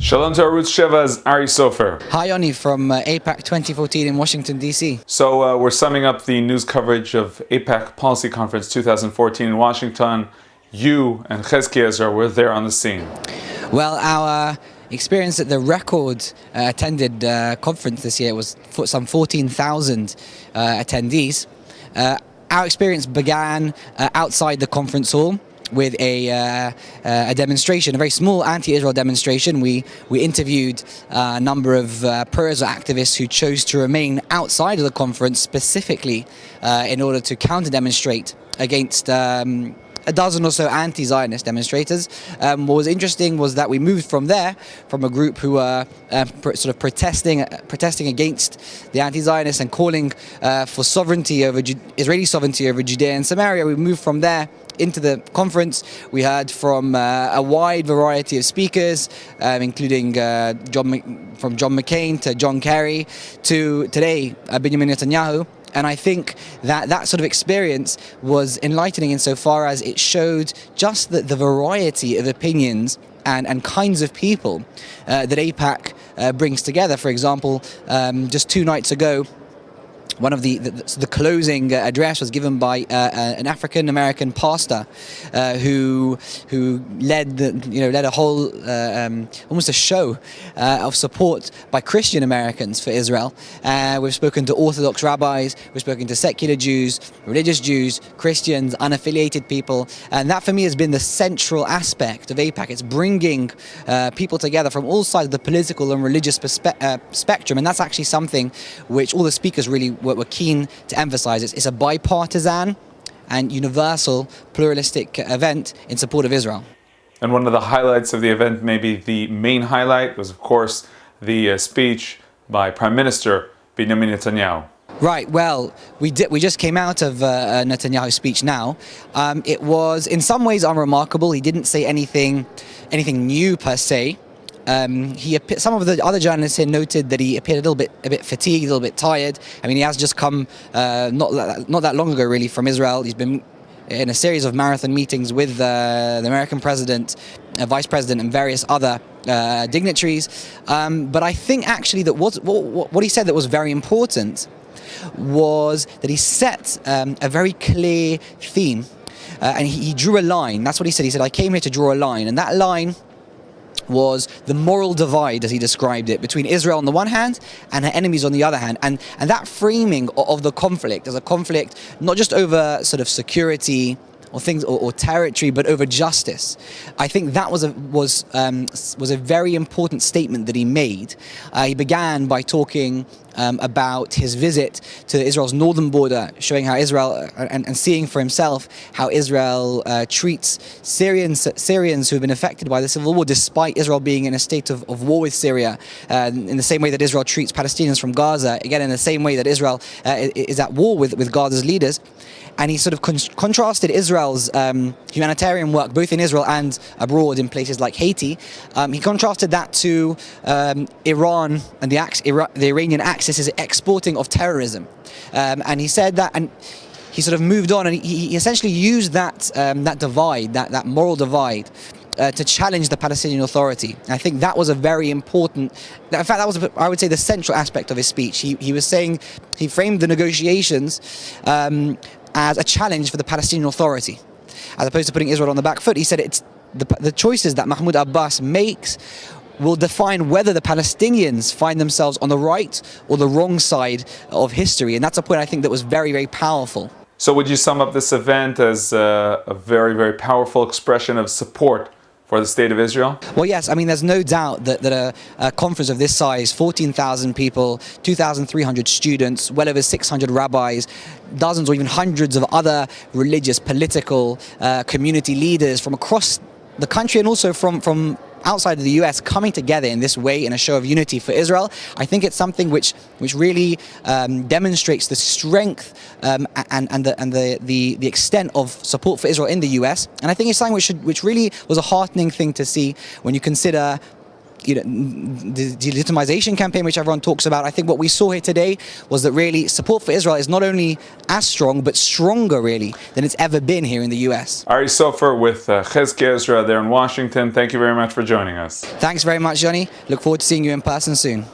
Shalom to Arutz Sheva's Soffer. Hi, Yoni from AIPAC 2014 in Washington, D.C. So we're summing up the news coverage of AIPAC Policy Conference 2014 in Washington. You and Chezkiah were there on the scene. Well, our experience at the record attended conference this year was for some 14,000 attendees. Our experience began outside the conference hall with a demonstration, a very small anti-Israel demonstration. We interviewed a number of pro-Israel activists who chose to remain outside of the conference specifically in order to counter-demonstrate against a dozen or so anti-Zionist demonstrators. What was interesting was that we moved from there, from a group who were sort of protesting against the anti-Zionists and calling for sovereignty over Israeli sovereignty over Judea and Samaria. We moved from there into the conference. We heard from a wide variety of speakers, including from John McCain to John Kerry to today Benjamin Netanyahu. And I think that sort of experience was enlightening insofar as it showed just the variety of opinions and kinds of people that AIPAC brings together. For example, just 2 nights ago, one of the closing address was given by an African American pastor who led a whole almost a show of support by Christian Americans for Israel. We've spoken to Orthodox rabbis, we've spoken to secular Jews, religious Jews, Christians, unaffiliated people, and that for me has been the central aspect of AIPAC. It's bringing people together from all sides of the political and religious spectrum, and that's actually something which all the speakers really were keen to emphasize. It's a bipartisan and universal pluralistic event in support of Israel. And one of the highlights of the event, maybe the main highlight, was of course the speech by Prime Minister Benjamin Netanyahu. Right, well, we just came out of Netanyahu's speech now. It was in some ways unremarkable. He didn't say anything new per se. Some of the other journalists here noted that he appeared a bit fatigued, a little bit tired. I mean, he has just come not that long ago, really, from Israel. He's been in a series of marathon meetings with the American president, vice president, and various other dignitaries. But I think actually that what he said that was very important was that he set a very clear theme, and he drew a line. That's what he said. He said, "I came here to draw a line," and that line was the moral divide, as he described it, between Israel on the one hand and her enemies on the other hand. And that framing of the conflict as a conflict not just over sort of security or things or territory, but over justice. I think that was a very important statement that he made. He began by talking about his visit to Israel's northern border, showing how Israel and seeing for himself how Israel treats Syrians who have been affected by the civil war, despite Israel being in a state of war with Syria, in the same way that Israel treats Palestinians from Gaza, again in the same way that Israel is at war with Gaza's leaders. And he sort of contrasted Israel's humanitarian work, both in Israel and abroad in places like Haiti. He contrasted that to Iran and the Iranian axis as exporting of terrorism. And he said that, and he sort of moved on, and he essentially used that divide, that moral divide, to challenge the Palestinian Authority. And I think that was a very important, in fact, that was, I would say, the central aspect of his speech. He was saying, he framed the negotiations as a challenge for the Palestinian Authority, as opposed to putting Israel on the back foot. He said it's the choices that Mahmoud Abbas makes will define whether the Palestinians find themselves on the right or the wrong side of history. And that's a point I think that was very, very powerful. So would you sum up this event as a very, very powerful expression of support for the state of Israel? Well, yes. I mean, there's no doubt that a conference of this size, 14,000 people, 2,300 students, well over 600 rabbis, dozens or even hundreds of other religious, political, community leaders from across the country and also from outside of the US coming together in this way in a show of unity for Israel. I think it's something which really demonstrates the strength and the extent of support for Israel in the US. And I think it's something which really was a heartening thing to see when you consider the delegitimization campaign, which everyone talks about. I think what we saw here today was that really support for Israel is not only as strong, but stronger really than it's ever been here in the US. Arutz Soffer with Chezki Ezra there in Washington. Thank you very much for joining us. Thanks very much, Johnny. Look forward to seeing you in person soon.